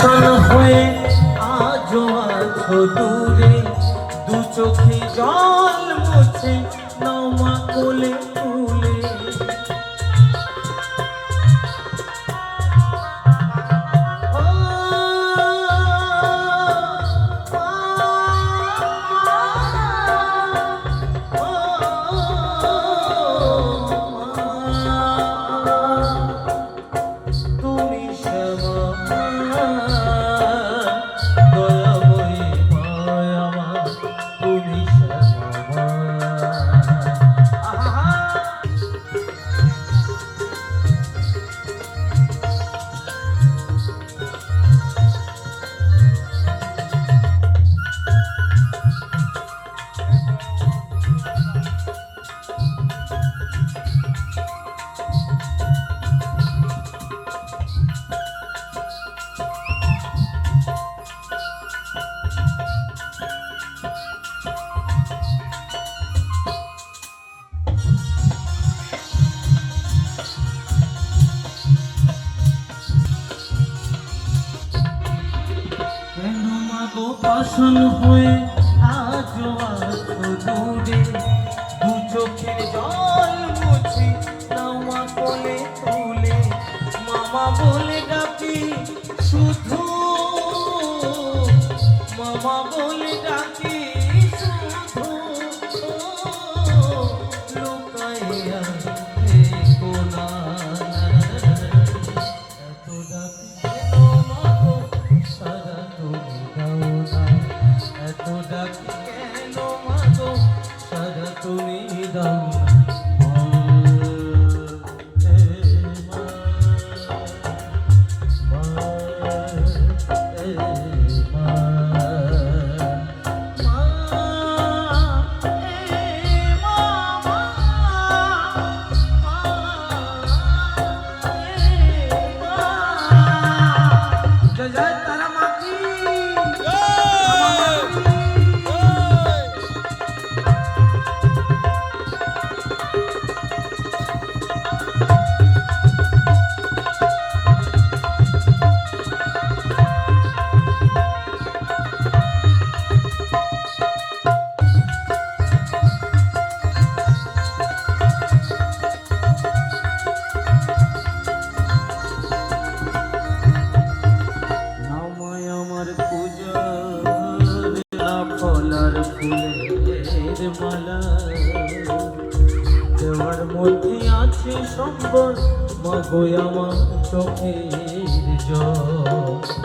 পাষাণ হয়ে আজও আছো দূরে, দু চোখে জল মুছে নাও মা কোলে তুলে। পাষাণ হয়ে আজও আছো দূরে, দু চোখের জল মুছে নাও মা কোলে তুলে। মামা বলে ডাকি শুধু, মামা বলে ডাকি শুধু, লুকাইয়া থেকো না। এত ডাকি কেন মা গো সারা তুমি দাও না, এত ডাকি কেন মা গো সারা তুমি দাও না। ফুলের মালা দেওয়ার মধ্যে আছে সম্বল, মা গো আমার চোখের জল।